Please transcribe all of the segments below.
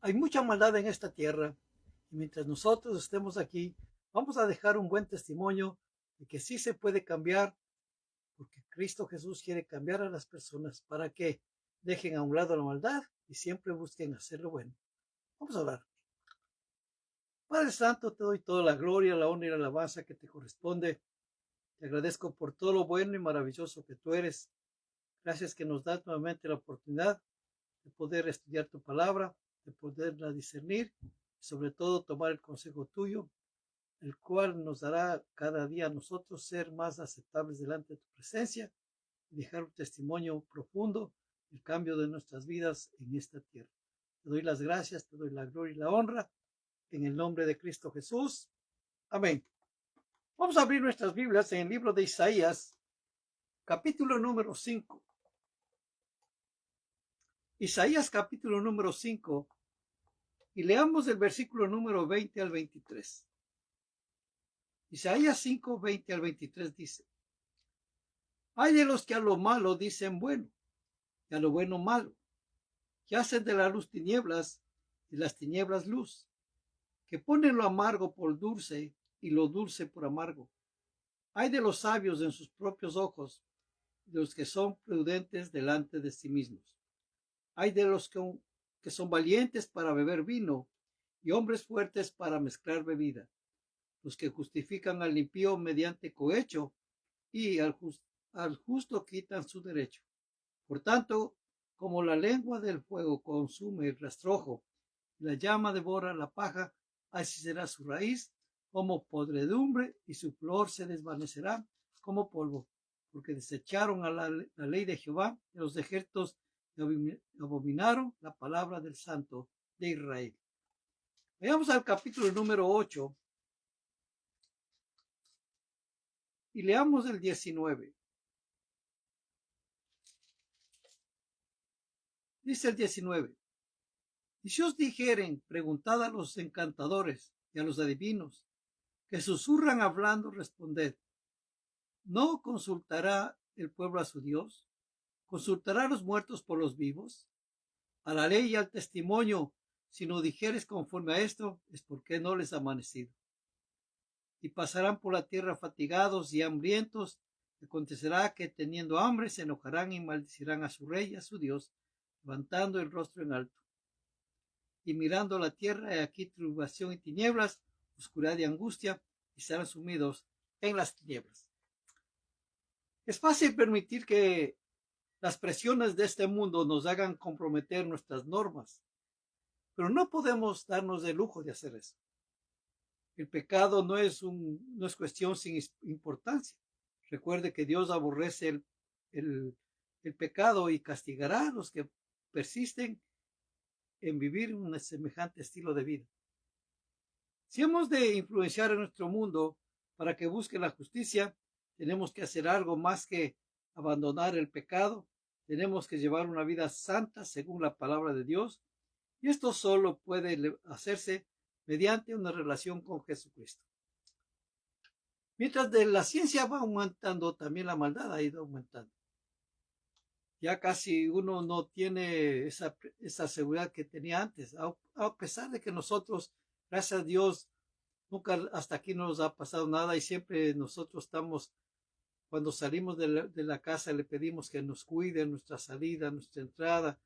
Hay mucha maldad en esta tierra y mientras nosotros estemos aquí, vamos a dejar un buen testimonio de que sí se puede cambiar, porque Cristo Jesús quiere cambiar a las personas para que dejen a un lado la maldad y siempre busquen hacer lo bueno. Vamos a hablar. Padre Santo, te doy toda la gloria, la honra y la alabanza que te corresponde. Te agradezco por todo lo bueno y maravilloso que tú eres. Gracias que nos das nuevamente la oportunidad de poder estudiar tu palabra, de poderla discernir y sobre todo tomar el consejo tuyo, el cual nos dará cada día a nosotros ser más aceptables delante de tu presencia y dejar un testimonio profundo del cambio de nuestras vidas en esta tierra. Te doy las gracias, te doy la gloria y la honra en el nombre de Cristo Jesús. Amén. Vamos a abrir nuestras Biblias en el libro de Isaías, capítulo número 5. Isaías capítulo número 5 y leamos el versículo número 20 al 23. Isaías 5, 20 al 23 dice: Hay de los que a lo malo dicen bueno, y a lo bueno malo, que hacen de la luz tinieblas y las tinieblas luz, que ponen lo amargo por dulce y lo dulce por amargo. Hay de los sabios en sus propios ojos, de los que son prudentes delante de sí mismos. Hay de los que son valientes para beber vino y hombres fuertes para mezclar bebida, los que justifican al impío mediante cohecho y al justo quitan su derecho. Por tanto, como la lengua del fuego consume el rastrojo, y la llama devora la paja, así será su raíz como podredumbre, y su flor se desvanecerá como polvo, porque desecharon a la ley de Jehová, de los ejércitos abominaron la palabra del Santo de Israel. Vayamos al capítulo número 8 y leamos el 19. Dice el 19: Y si os dijeren, preguntad a los encantadores y a los adivinos, que susurran hablando, responded: ¿no consultará el pueblo a su Dios? ¿Consultará a los muertos por los vivos? A la ley y al testimonio, si no dijeres conforme a esto, es porque no les ha amanecido. Y pasarán por la tierra fatigados y hambrientos. Acontecerá que teniendo hambre se enojarán y maldecirán a su rey y a su Dios, levantando el rostro en alto. Y mirando la tierra, he aquí turbación y tinieblas, oscuridad y angustia, y serán sumidos en las tinieblas. Es fácil permitir que las presiones de este mundo nos hagan comprometer nuestras normas, pero no podemos darnos el lujo de hacer eso. El pecado no es cuestión sin importancia. Recuerde que Dios aborrece el pecado y castigará a los que persisten en vivir un semejante estilo de vida. Si hemos de influenciar en nuestro mundo para que busque la justicia, tenemos que hacer algo más que abandonar el pecado. Tenemos que llevar una vida santa según la palabra de Dios, y esto solo puede hacerse mediante una relación con Jesucristo. Mientras de la ciencia va aumentando, también la maldad ha ido aumentando. Ya casi uno no tiene esa seguridad que tenía antes, a pesar de que nosotros, gracias a Dios, nunca hasta aquí no nos ha pasado nada y siempre nosotros estamos, cuando salimos de la casa, le pedimos que nos cuide nuestra salida, nuestra entrada,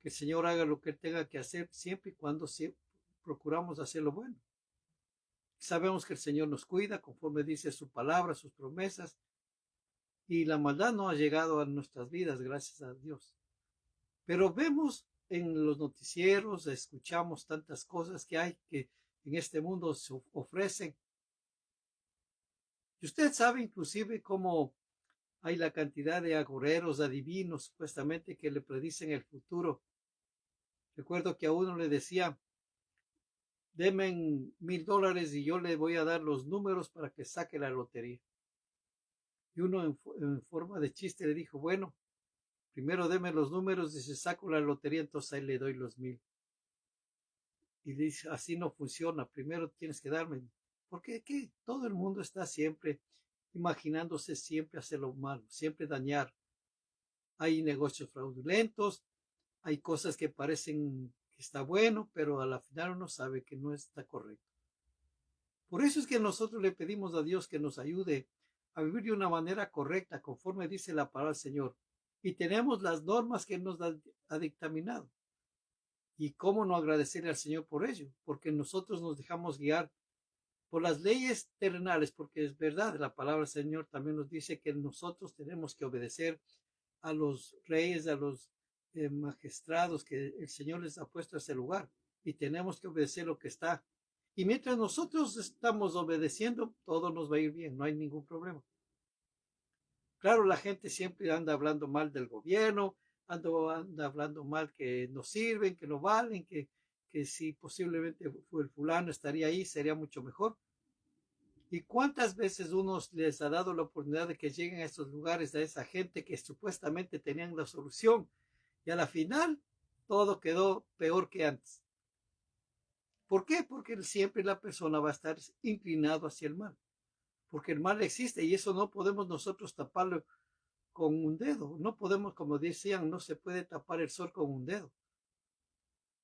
que el Señor haga lo que Él tenga que hacer siempre y cuando procuramos hacer lo bueno. Sabemos que el Señor nos cuida conforme dice su palabra, sus promesas, y la maldad no ha llegado a nuestras vidas, gracias a Dios. Pero vemos en los noticieros, escuchamos tantas cosas que hay que en este mundo se ofrecen. Y usted sabe inclusive cómo hay la cantidad de agoreros, adivinos, supuestamente, que le predicen el futuro. Recuerdo que a uno le decía: deme $1,000 y yo le voy a dar los números para que saque la lotería. Y uno en forma de chiste le dijo: bueno, primero deme los números y si saco la lotería, entonces ahí le doy los 1,000. Y dice: así no funciona, primero tienes que darme. Porque ¿qué? Todo el mundo está siempre imaginándose siempre hacer lo malo, siempre dañar. Hay negocios fraudulentos, hay cosas que parecen que está bueno, pero a la final uno sabe que no está correcto. Por eso es que nosotros le pedimos a Dios que nos ayude a vivir de una manera correcta, conforme dice la palabra del Señor. Y tenemos las normas que Él nos ha dictaminado. Y cómo no agradecerle al Señor por ello, porque nosotros nos dejamos guiar por las leyes terrenales, porque es verdad, la palabra del Señor también nos dice que nosotros tenemos que obedecer a los reyes, a los magistrados que el Señor les ha puesto a ese lugar, y tenemos que obedecer lo que está. Y mientras nosotros estamos obedeciendo, todo nos va a ir bien, no hay ningún problema. Claro, la gente siempre anda hablando mal del gobierno, anda hablando mal que no sirven, que no valen, que si posiblemente el fulano estaría ahí, sería mucho mejor. ¿Y cuántas veces uno les ha dado la oportunidad de que lleguen a estos lugares, a esa gente que supuestamente tenían la solución? Y a la final, todo quedó peor que antes. ¿Por qué? Porque siempre la persona va a estar inclinado hacia el mal. Porque el mal existe y eso no podemos nosotros taparlo con un dedo. No podemos, como decían, no se puede tapar el sol con un dedo.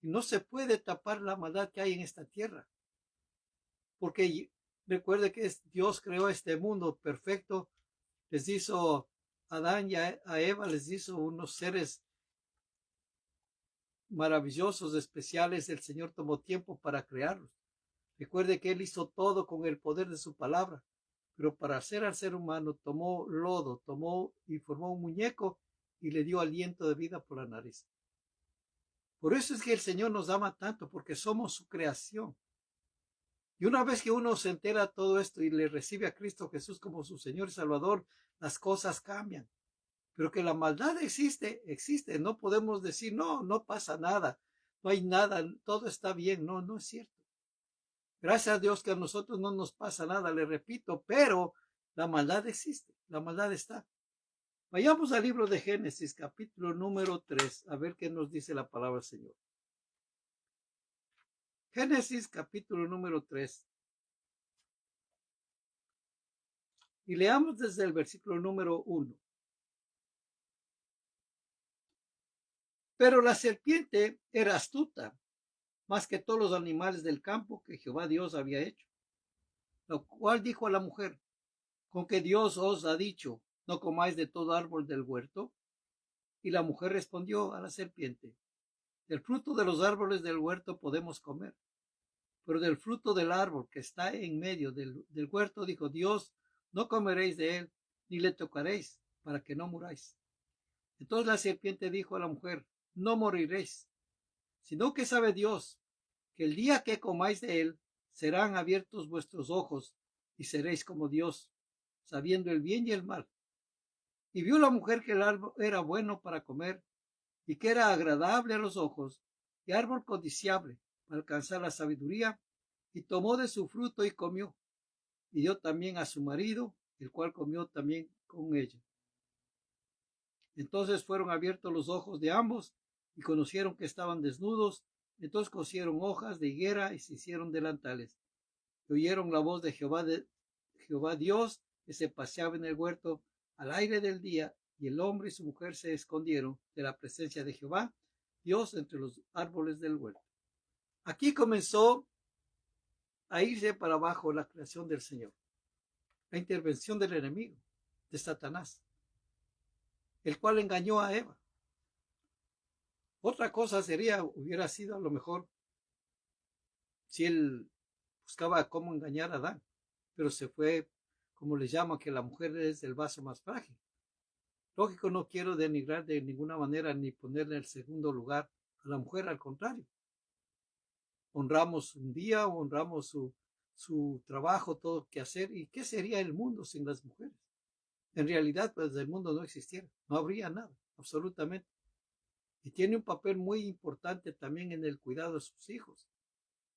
Y no se puede tapar la maldad que hay en esta tierra. Porque recuerde que Dios creó este mundo perfecto. Les hizo a Adán y a Eva, les hizo unos seres maravillosos, especiales. El Señor tomó tiempo para crearlos. Recuerde que Él hizo todo con el poder de su palabra. Pero para hacer al ser humano tomó lodo, tomó y formó un muñeco y le dio aliento de vida por la nariz. Por eso es que el Señor nos ama tanto, porque somos su creación. Y una vez que uno se entera de todo esto y le recibe a Cristo Jesús como su Señor y Salvador, las cosas cambian. Pero que la maldad existe, existe. No podemos decir, no, no pasa nada, no hay nada, todo está bien. No, no es cierto. Gracias a Dios que a nosotros no nos pasa nada, le repito, pero la maldad existe, la maldad está. Vayamos al libro de Génesis, capítulo número 3, a ver qué nos dice la palabra del Señor. Génesis, capítulo número 3. Y leamos desde el versículo número 1. Pero la serpiente era astuta, más que todos los animales del campo que Jehová Dios había hecho. Lo cual dijo a la mujer, ¿con que Dios os ha dicho, no comáis de todo árbol del huerto? Y la mujer respondió a la serpiente, del fruto de los árboles del huerto podemos comer, pero del fruto del árbol que está en medio del huerto, dijo Dios, no comeréis de él, ni le tocaréis, para que no muráis. Entonces la serpiente dijo a la mujer, no moriréis, sino que sabe Dios, que el día que comáis de él, serán abiertos vuestros ojos, y seréis como Dios, sabiendo el bien y el mal. Y vio la mujer que el árbol era bueno para comer, y que era agradable a los ojos, y árbol codiciable para alcanzar la sabiduría, y tomó de su fruto y comió, y dio también a su marido, el cual comió también con ella. Entonces fueron abiertos los ojos de ambos, y conocieron que estaban desnudos. Entonces cosieron hojas de higuera y se hicieron delantales. Y oyeron la voz de Jehová Dios, que se paseaba en el huerto al aire del día, y el hombre y su mujer se escondieron de la presencia de Jehová Dios entre los árboles del huerto. Aquí comenzó a irse para abajo la creación del Señor, la intervención del enemigo, de Satanás, el cual engañó a Eva. Otra cosa hubiera sido a lo mejor si él buscaba cómo engañar a Adán, pero se fue, como le llaman, que la mujer es el vaso más frágil. Lógico, no quiero denigrar de ninguna manera ni ponerle en el segundo lugar a la mujer, al contrario. Honramos un día, honramos su trabajo, todo que hacer. ¿Y qué sería el mundo sin las mujeres? En realidad, pues el mundo no existiera, no habría nada, absolutamente. Y tiene un papel muy importante también en el cuidado de sus hijos,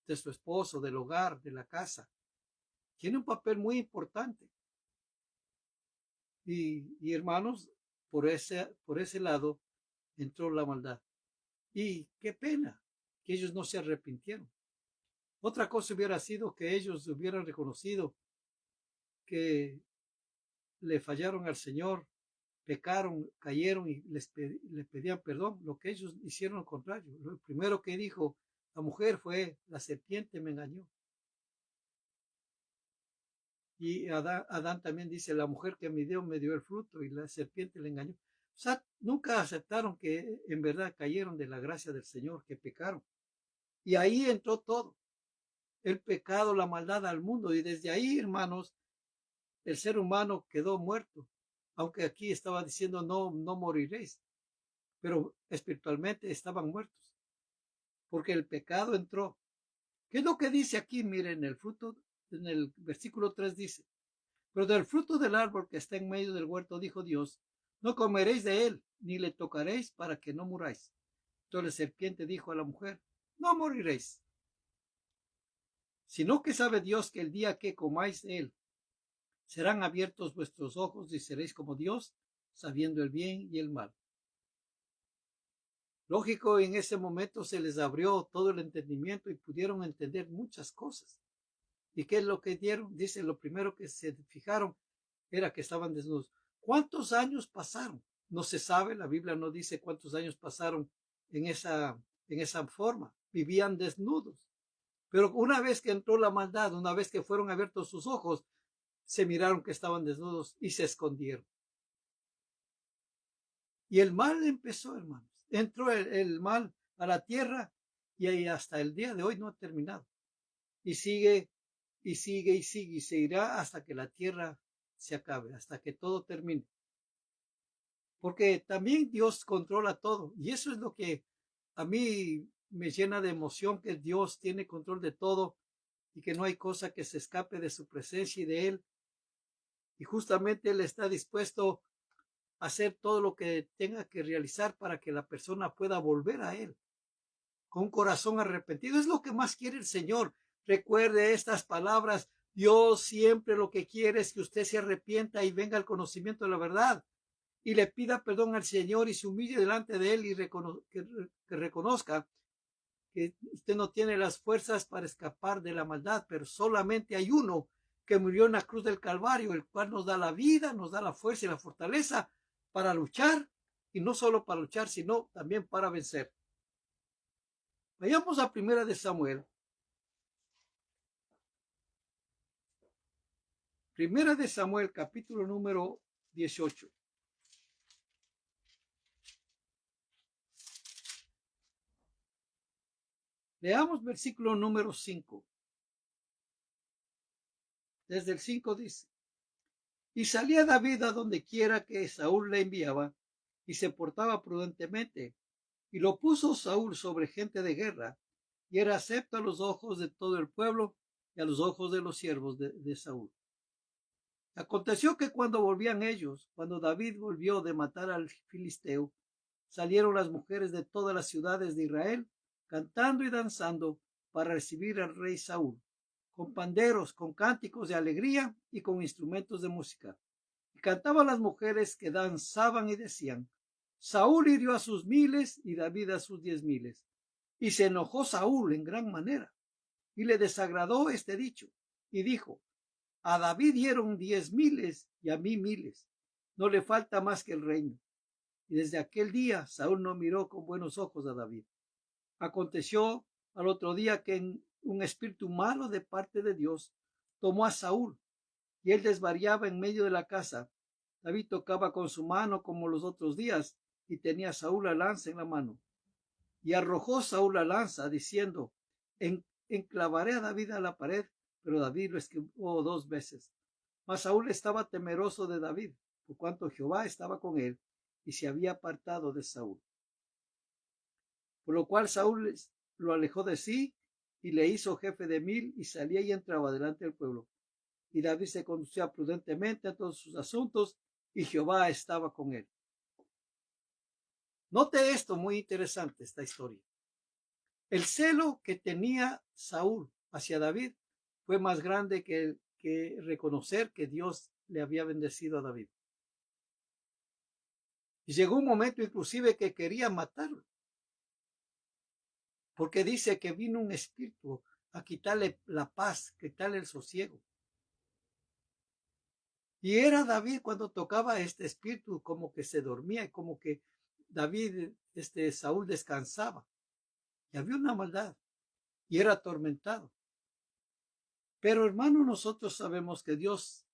de su esposo, del hogar, de la casa. Tiene un papel muy importante. Y hermanos, por ese lado entró la maldad. Y qué pena que ellos no se arrepintieron. Otra cosa hubiera sido que ellos hubieran reconocido que le fallaron al Señor pecaron, cayeron y le pedían perdón. Lo que ellos hicieron al contrario. Lo primero que dijo la mujer fue: la serpiente me engañó. Y Adán también dice: la mujer que me dio el fruto y la serpiente le engañó. O sea, nunca aceptaron que en verdad cayeron de la gracia del Señor, que pecaron. Y ahí entró todo, el pecado, la maldad al mundo. Y desde ahí, hermanos, el ser humano quedó muerto. Aunque aquí estaba diciendo: no, no moriréis. Pero espiritualmente estaban muertos. Porque el pecado entró. ¿Qué es lo que dice aquí? Miren, el fruto, en el versículo 3 dice: pero del fruto del árbol que está en medio del huerto, dijo Dios, no comeréis de él, ni le tocaréis, para que no muráis. Entonces la serpiente dijo a la mujer: no moriréis, sino que sabe Dios que el día que comáis de él, serán abiertos vuestros ojos y seréis como Dios, sabiendo el bien y el mal. Lógico, en ese momento se les abrió todo el entendimiento y pudieron entender muchas cosas. ¿Y qué es lo que dieron? Dice: lo primero que se fijaron era que estaban desnudos. ¿Cuántos años pasaron? No se sabe, la Biblia no dice cuántos años pasaron en esa forma. Vivían desnudos. Pero una vez que entró la maldad, una vez que fueron abiertos sus ojos, se miraron que estaban desnudos y se escondieron. Y el mal empezó, hermanos. Entró el mal a la tierra y hasta el día de hoy no ha terminado. Y sigue, y sigue, y sigue, y se irá hasta que la tierra se acabe, hasta que todo termine. Porque también Dios controla todo. Y eso es lo que a mí me llena de emoción, que Dios tiene control de todo y que no hay cosa que se escape de su presencia y de Él. Y justamente Él está dispuesto a hacer todo lo que tenga que realizar para que la persona pueda volver a Él con un corazón arrepentido. Es lo que más quiere el Señor. Recuerde estas palabras: Dios siempre lo que quiere es que usted se arrepienta y venga al conocimiento de la verdad y le pida perdón al Señor y se humille delante de Él y que reconozca que usted no tiene las fuerzas para escapar de la maldad, pero solamente hay uno que murió en la cruz del Calvario, el cual nos da la vida, nos da la fuerza y la fortaleza para luchar, y no solo para luchar, sino también para vencer. Vayamos a Primera de Samuel. Primera de Samuel, capítulo número 18. Leamos versículo número 5. Desde el 5 dice: y salía David a donde quiera que Saúl le enviaba, y se portaba prudentemente, y lo puso Saúl sobre gente de guerra, y era acepto a los ojos de todo el pueblo y a los ojos de los siervos de Saúl. Aconteció que cuando volvían ellos, cuando David volvió de matar al filisteo, salieron las mujeres de todas las ciudades de Israel, cantando y danzando para recibir al rey Saúl, con panderos, con cánticos de alegría y con instrumentos de música. Y cantaban las mujeres que danzaban y decían: Saúl hirió a sus miles y David a sus 10,000. Y se enojó Saúl en gran manera, y le desagradó este dicho, y dijo: a David dieron 10,000 y a mí miles. No le falta más que el reino. Y desde aquel día Saúl no miró con buenos ojos a David. Aconteció al otro día que un espíritu malo de parte de Dios tomó a Saúl, y él desvariaba en medio de la casa. David tocaba con su mano como los otros días, y tenía Saúl la lanza en la mano. Y arrojó Saúl la lanza, diciendo: enclavaré a David a la pared. Pero David lo esquivó 2 veces. Mas Saúl estaba temeroso de David, por cuanto Jehová estaba con él, y se había apartado de Saúl. Por lo cual Saúl lo alejó de sí, y le hizo jefe de 1000, y salía y entraba delante del pueblo. Y David se conducía prudentemente a todos sus asuntos, y Jehová estaba con él. Note esto, muy interesante esta historia. El celo que tenía Saúl hacia David fue más grande que reconocer que Dios le había bendecido a David. Y llegó un momento inclusive que quería matarlo, porque dice que vino un espíritu a quitarle la paz, quitarle el sosiego. Y era David cuando tocaba este espíritu, como que se dormía, como que Saúl descansaba. Y había una maldad y era atormentado. Pero hermano, nosotros sabemos que Dios,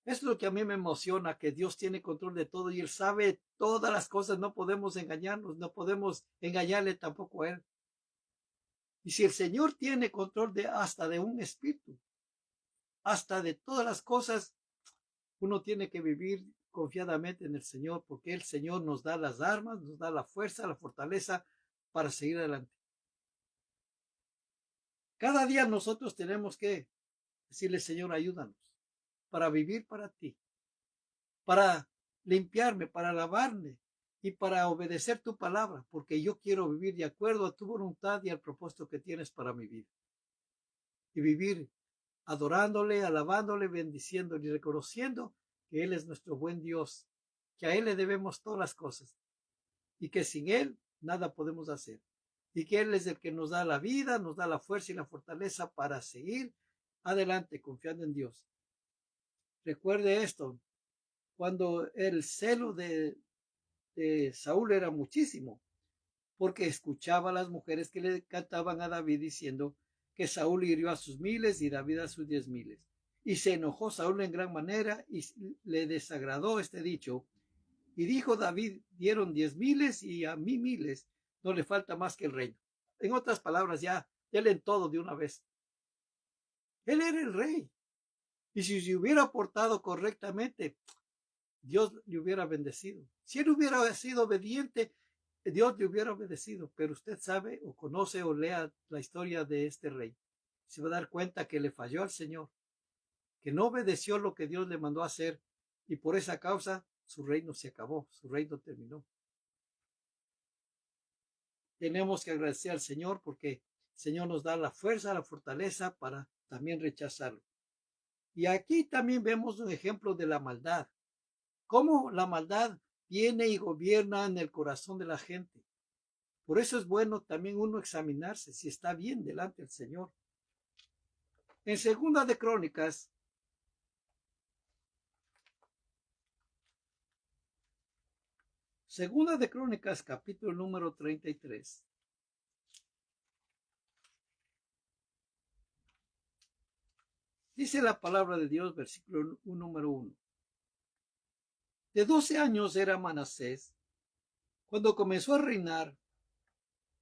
es lo que a mí me emociona, que Dios tiene control de todo y Él sabe todas las cosas. No podemos engañarnos, no podemos engañarle tampoco a Él. Y si el Señor tiene control de hasta de un espíritu, hasta de todas las cosas, uno tiene que vivir confiadamente en el Señor, porque el Señor nos da las armas, nos da la fuerza, la fortaleza para seguir adelante. Cada día nosotros tenemos que decirle, Señor, ayúdanos para vivir para ti, para limpiarme, para lavarme y para obedecer tu palabra, porque yo quiero vivir de acuerdo a tu voluntad y al propósito que tienes para mi vida. Y vivir adorándole, alabándole, bendiciéndole y reconociendo que Él es nuestro buen Dios, que a Él le debemos todas las cosas y que sin Él nada podemos hacer. Y que Él es el que nos da la vida, nos da la fuerza y la fortaleza para seguir adelante confiando en Dios. Recuerde esto, cuando el celo de Saúl era muchísimo, porque escuchaba a las mujeres que le cantaban a David diciendo que Saúl hirió a sus miles y David a sus 10,000. Y se enojó Saúl en gran manera y le desagradó este dicho. Y dijo David, dieron 10,000 y a mí miles, no le falta más que el reino. En otras palabras, ya denle todo de una vez. Él era el rey. Y si se hubiera portado correctamente, Dios le hubiera bendecido. Si él hubiera sido obediente, Dios le hubiera obedecido. Pero usted sabe o conoce o lea la historia de este rey. Se va a dar cuenta que le falló al Señor, que no obedeció lo que Dios le mandó a hacer y por esa causa su reino se acabó, su reino terminó. Tenemos que agradecer al Señor porque el Señor nos da la fuerza, la fortaleza para también rechazarlo. Y aquí también vemos un ejemplo de la maldad. Cómo la maldad viene y gobierna en el corazón de la gente. Por eso es bueno también uno examinarse si está bien delante del Señor. En Segunda de Crónicas, capítulo número 33. Dice la palabra de Dios, versículo número 1. De 12 años era Manasés cuando comenzó a reinar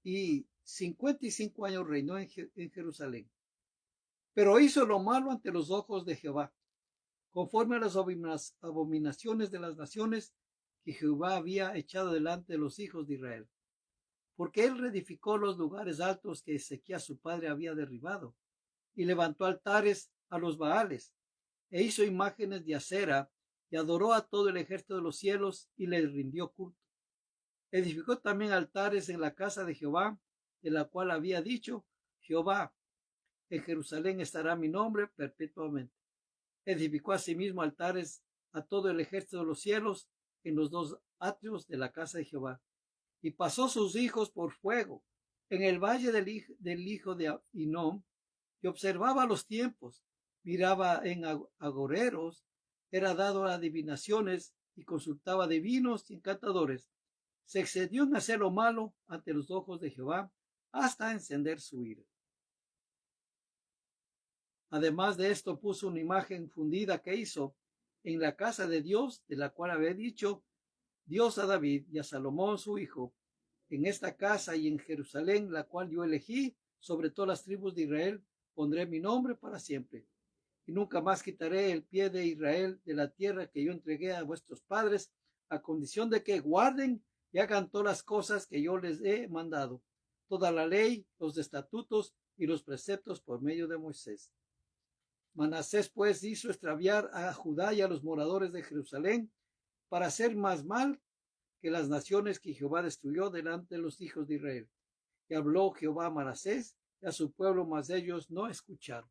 y 55 años reinó en Jerusalén. Pero hizo lo malo ante los ojos de Jehová, conforme a las abominaciones de las naciones que Jehová había echado delante de los hijos de Israel. Porque él reedificó los lugares altos que Ezequías su padre había derribado, y levantó altares a los Baales, e hizo imágenes de acera, y adoró a todo el ejército de los cielos, y les rindió culto. Edificó también altares en la casa de Jehová, de la cual había dicho Jehová, en Jerusalén estará mi nombre perpetuamente. Edificó asimismo altares a todo el ejército de los cielos en los dos atrios de la casa de Jehová. Y pasó sus hijos por fuego en el valle del hijo de Hinnom, que observaba los tiempos, miraba en agoreros, era dado a adivinaciones y consultaba divinos y encantadores. Se excedió en hacer lo malo ante los ojos de Jehová hasta encender su ira. Además de esto puso una imagen fundida que hizo en la casa de Dios, de la cual había dicho Dios a David y a Salomón su hijo, en esta casa y en Jerusalén, la cual yo elegí sobre todas las tribus de Israel, pondré mi nombre para siempre. Y nunca más quitaré el pie de Israel de la tierra que yo entregué a vuestros padres, a condición de que guarden y hagan todas las cosas que yo les he mandado, toda la ley, los estatutos y los preceptos por medio de Moisés. Manasés pues hizo extraviar a Judá y a los moradores de Jerusalén para hacer más mal que las naciones que Jehová destruyó delante de los hijos de Israel. Y habló Jehová a Manasés y a su pueblo, mas ellos no escucharon.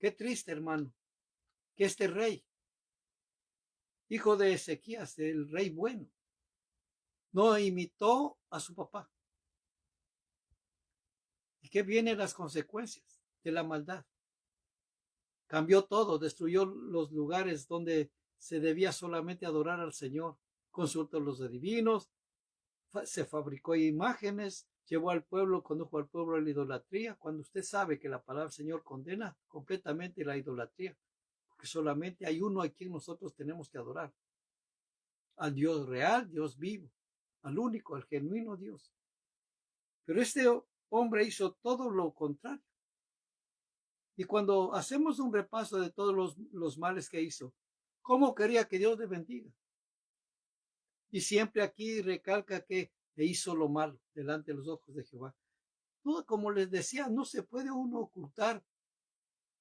Qué triste, hermano, que este rey, hijo de Ezequías, el rey bueno, no imitó a su papá. ¿Y qué vienen las consecuencias de la maldad? Cambió todo, destruyó los lugares donde se debía solamente adorar al Señor. Consultó a los adivinos, se fabricó imágenes, llevó al pueblo, condujo al pueblo a la idolatría, cuando usted sabe que la palabra del Señor condena completamente la idolatría, porque solamente hay uno a quien nosotros tenemos que adorar, al Dios real, Dios vivo, al único, al genuino Dios. Pero este hombre hizo todo lo contrario. Y cuando hacemos un repaso de todos los males que hizo, ¿cómo quería que Dios le bendiga? Y siempre aquí recalca que le hizo lo malo delante de los ojos de Jehová. Todo, como les decía, no se puede uno ocultar.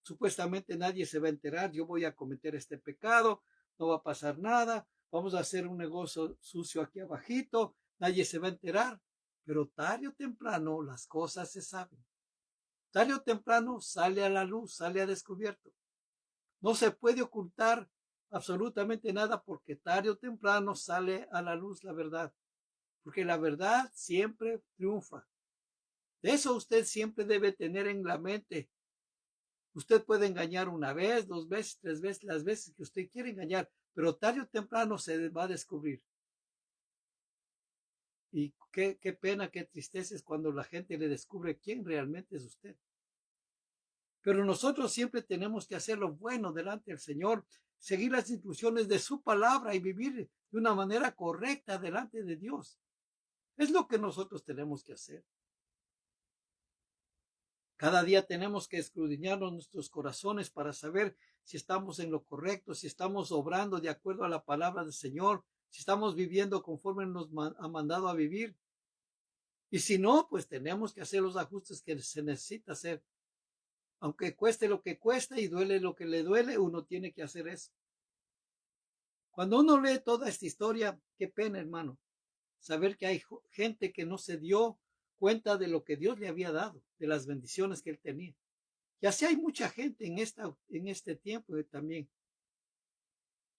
Supuestamente nadie se va a enterar, yo voy a cometer este pecado, no va a pasar nada, vamos a hacer un negocio sucio aquí abajito, nadie se va a enterar. Pero tarde o temprano las cosas se saben. Tarde o temprano sale a la luz, sale a descubierto. No se puede ocultar absolutamente nada porque tarde o temprano sale a la luz la verdad. Porque la verdad siempre triunfa. De eso usted siempre debe tener en la mente. Usted puede engañar una vez, dos veces, tres veces, las veces que usted quiere engañar, pero tarde o temprano se va a descubrir. Y qué pena, qué tristeza es cuando la gente le descubre quién realmente es usted. Pero nosotros siempre tenemos que hacer lo bueno delante del Señor, seguir las instrucciones de su palabra y vivir de una manera correcta delante de Dios. Es lo que nosotros tenemos que hacer. Cada día tenemos que escudriñarnos nuestros corazones para saber si estamos en lo correcto, si estamos obrando de acuerdo a la palabra del Señor, si estamos viviendo conforme nos ha mandado a vivir. Y si no, pues tenemos que hacer los ajustes que se necesita hacer. Aunque cueste lo que cueste y duele lo que le duele, uno tiene que hacer eso. Cuando uno lee toda esta historia, qué pena, hermano, saber que hay gente que no se dio cuenta de lo que Dios le había dado, de las bendiciones que él tenía. Y así hay mucha gente en este tiempo también,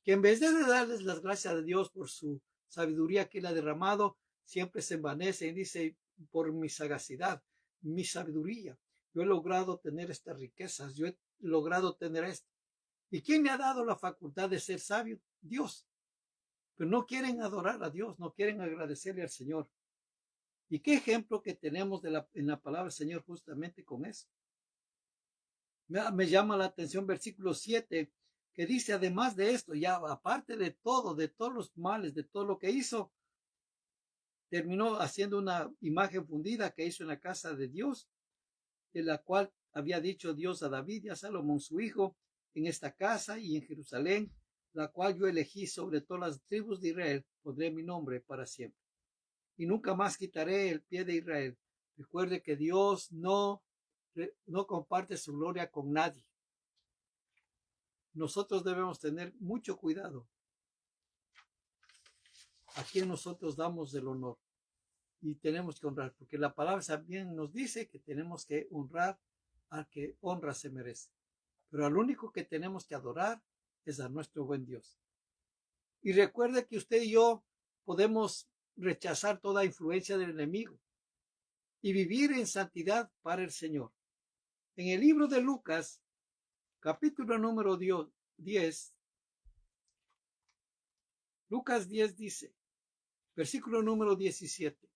que en vez de darles las gracias a Dios por su sabiduría que él ha derramado, siempre se envanece y dice, por mi sagacidad, mi sabiduría, yo he logrado tener estas riquezas, yo he logrado tener esto. ¿Y quién le ha dado la facultad de ser sabio? Dios. Pero no quieren adorar a Dios, no quieren agradecerle al Señor. ¿Y qué ejemplo que tenemos en la palabra del Señor justamente con eso? Me llama la atención versículo 7, que dice, además de esto, ya aparte de todo, de todos los males, de todo lo que hizo, terminó haciendo una imagen fundida que hizo en la casa de Dios, de la cual había dicho Dios a David y a Salomón su hijo, en esta casa y en Jerusalén, la cual yo elegí sobre todas las tribus de Israel, pondré mi nombre para siempre. Y nunca más quitaré el pie de Israel. Recuerde que Dios no comparte su gloria con nadie. Nosotros debemos tener mucho cuidado a quien nosotros damos el honor. Y tenemos que honrar, porque la palabra también nos dice que tenemos que honrar al que honra se merece. Pero al único que tenemos que adorar es a nuestro buen Dios. Y recuerde que usted y yo podemos rechazar toda influencia del enemigo y vivir en santidad para el Señor. En el libro de Lucas, capítulo número 10, Lucas 10 dice, versículo número 17.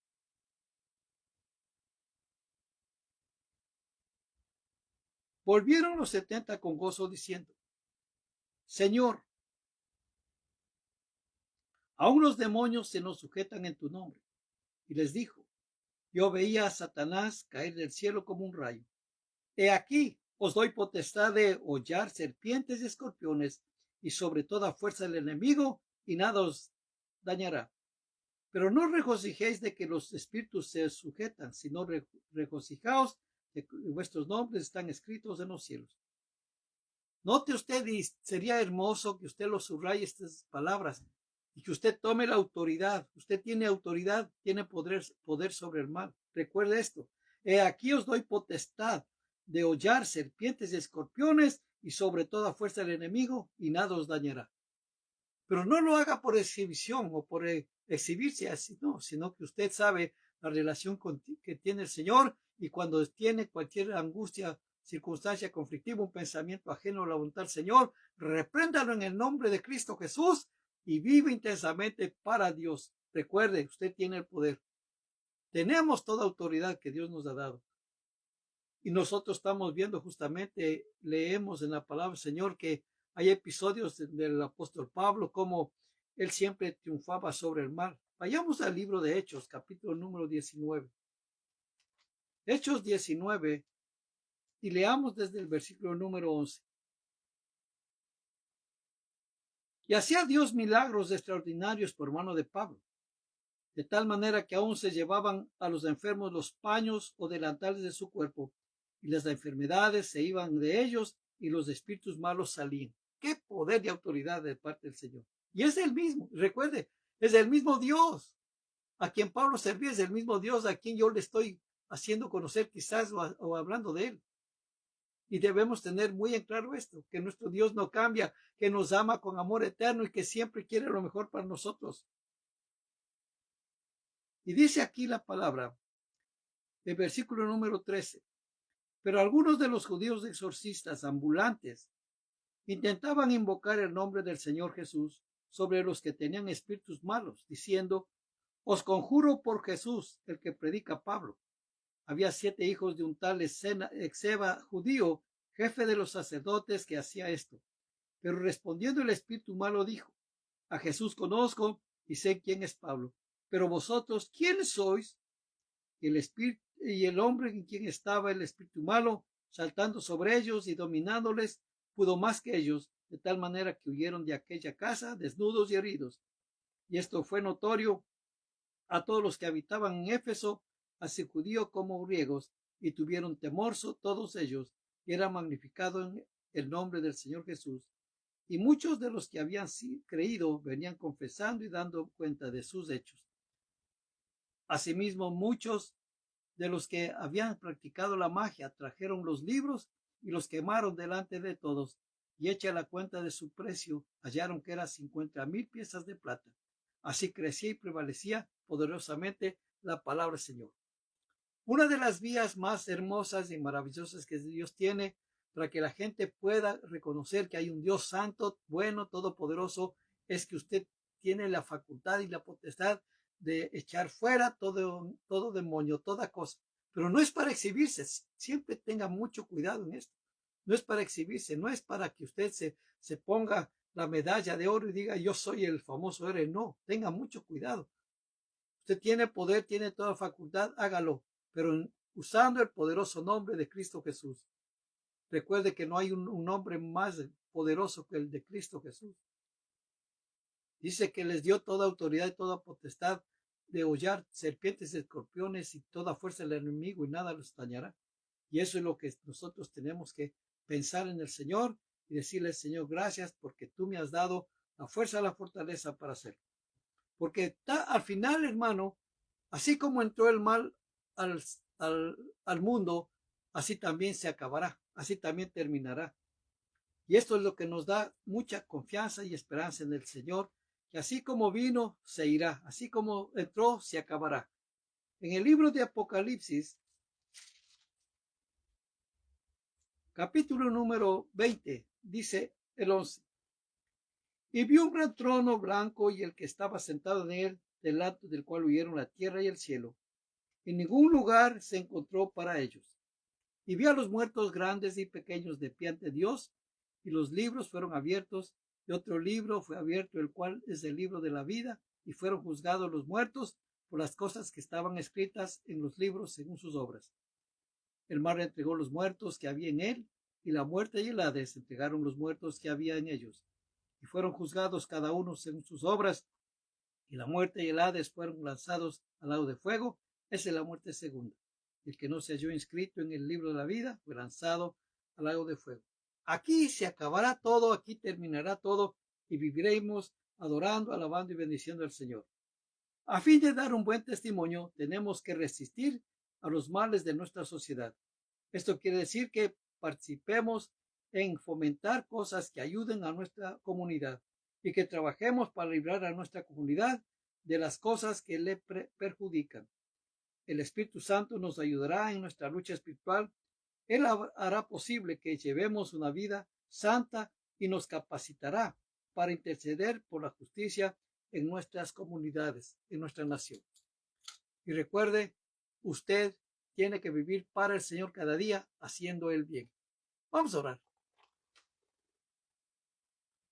Volvieron los 70 con gozo diciendo, Señor, aún los demonios se nos sujetan en tu nombre. Y les dijo, yo veía a Satanás caer del cielo como un rayo. He aquí, os doy potestad de hollar serpientes y escorpiones y sobre toda fuerza del enemigo y nada os dañará. Pero no regocijéis de que los espíritus se sujetan, sino regocijaos de que vuestros nombres están escritos en los cielos. Note usted, y sería hermoso que usted lo subraye estas palabras y que usted tome la autoridad. Usted tiene autoridad, tiene poder sobre el mal. Recuerde esto. Aquí os doy potestad de hollar serpientes y escorpiones y sobre toda fuerza del enemigo y nada os dañará. Pero no lo haga por exhibición o por exhibirse así, no, sino que usted sabe la relación que tiene el Señor y cuando tiene cualquier angustia circunstancia conflictiva, un pensamiento ajeno a la voluntad del Señor, repréndalo en el nombre de Cristo Jesús y vive intensamente para Dios. Recuerde, usted tiene el poder. Tenemos toda autoridad que Dios nos ha dado. Y nosotros estamos viendo justamente, leemos en la palabra del Señor que hay episodios del apóstol Pablo, como él siempre triunfaba sobre el mal. Vayamos al libro de Hechos, capítulo número 19. Hechos 19, y leamos desde el versículo número 11. Y hacía Dios milagros extraordinarios por mano de Pablo, de tal manera que aún se llevaban a los enfermos los paños o delantales de su cuerpo, y las enfermedades se iban de ellos, y los espíritus malos salían. ¡Qué poder y autoridad de parte del Señor! Y es el mismo, recuerde, es el mismo Dios a quien Pablo servía, es el mismo Dios a quien yo le estoy haciendo conocer quizás o hablando de él. Y debemos tener muy en claro esto, que nuestro Dios no cambia, que nos ama con amor eterno y que siempre quiere lo mejor para nosotros. Y dice aquí la palabra, el versículo número 13. Pero algunos de los judíos exorcistas ambulantes intentaban invocar el nombre del Señor Jesús sobre los que tenían espíritus malos, diciendo, os conjuro por Jesús, el que predica Pablo. Había 7 hijos de un tal Exeba judío, jefe de los sacerdotes, que hacía esto. Pero respondiendo el espíritu malo dijo, a Jesús conozco y sé quién es Pablo, pero vosotros, ¿quiénes sois? Y el hombre en quien estaba el espíritu malo, saltando sobre ellos y dominándoles, pudo más que ellos, de tal manera que huyeron de aquella casa desnudos y heridos. Y esto fue notorio a todos los que habitaban en Éfeso, así judíos como griegos, y tuvieron temor todos ellos, y era magnificado en el nombre del Señor Jesús. Y muchos de los que habían creído venían confesando y dando cuenta de sus hechos. Asimismo, muchos de los que habían practicado la magia trajeron los libros y los quemaron delante de todos, y hecha la cuenta de su precio, hallaron que eran 50,000 piezas de plata. Así crecía y prevalecía poderosamente la palabra del Señor. Una de las vías más hermosas y maravillosas que Dios tiene para que la gente pueda reconocer que hay un Dios santo, bueno, todopoderoso, es que usted tiene la facultad y la potestad de echar fuera todo demonio, toda cosa. Pero no es para exhibirse, siempre tenga mucho cuidado en esto. No es para exhibirse, no es para que usted se ponga la medalla de oro y diga yo soy el famoso héroe. No, tenga mucho cuidado. Usted tiene poder, tiene toda facultad, hágalo, pero usando el poderoso nombre de Cristo Jesús. Recuerde que no hay un nombre más poderoso que el de Cristo Jesús. Dice que les dio toda autoridad y toda potestad de hollar serpientes, escorpiones y toda fuerza del enemigo y nada los dañará. Y eso es lo que nosotros tenemos que pensar en el Señor y decirle, Señor, gracias porque tú me has dado la fuerza y la fortaleza para hacerlo. Porque al final, hermano, así como entró el mal al mundo, así también se acabará, así también terminará. Y esto es lo que nos da mucha confianza y esperanza en el Señor, que así como vino, se irá, así como entró, se acabará. En el libro de Apocalipsis, capítulo número 20, dice el 11. Y vio un gran trono blanco y el que estaba sentado en él, delante del cual huyeron la tierra y el cielo. En ningún lugar se encontró para ellos. Y vi a los muertos grandes y pequeños de pie ante Dios, y los libros fueron abiertos, y otro libro fue abierto, el cual es el libro de la vida, y fueron juzgados los muertos por las cosas que estaban escritas en los libros según sus obras. El mar entregó los muertos que había en él, y la muerte y el Hades entregaron los muertos que había en ellos, y fueron juzgados cada uno según sus obras, y la muerte y el Hades fueron lanzados al lago de fuego. Esa es la muerte segunda. El que no se halló inscrito en el libro de la vida fue lanzado al lago de fuego. Aquí se acabará todo, aquí terminará todo, y viviremos adorando, alabando y bendiciendo al Señor. A fin de dar un buen testimonio, tenemos que resistir a los males de nuestra sociedad. Esto quiere decir que participemos en fomentar cosas que ayuden a nuestra comunidad y que trabajemos para librar a nuestra comunidad de las cosas que le perjudican. El Espíritu Santo nos ayudará en nuestra lucha espiritual Él hará posible que llevemos una vida santa y nos capacitará para interceder por la justicia en nuestras comunidades, en nuestra nación. Y recuerde, usted tiene que vivir para el Señor cada día haciendo el bien. Vamos a orar.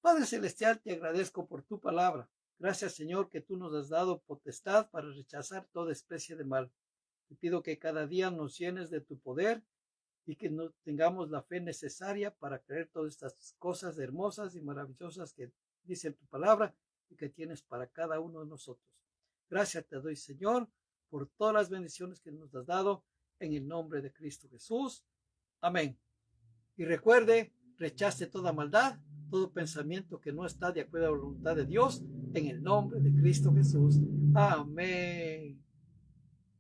Padre Celestial, te agradezco por tu palabra. Gracias, Señor, que tú nos has dado potestad para rechazar toda especie de mal. Te pido que cada día nos llenes de tu poder y que no tengamos la fe necesaria para creer todas estas cosas hermosas y maravillosas que dice tu palabra y que tienes para cada uno de nosotros. Gracias te doy, Señor, por todas las bendiciones que nos has dado en el nombre de Cristo Jesús. Amén. Y recuerde, rechace toda maldad, todo pensamiento que no está de acuerdo a la voluntad de Dios, en el nombre de Cristo Jesús. Amén.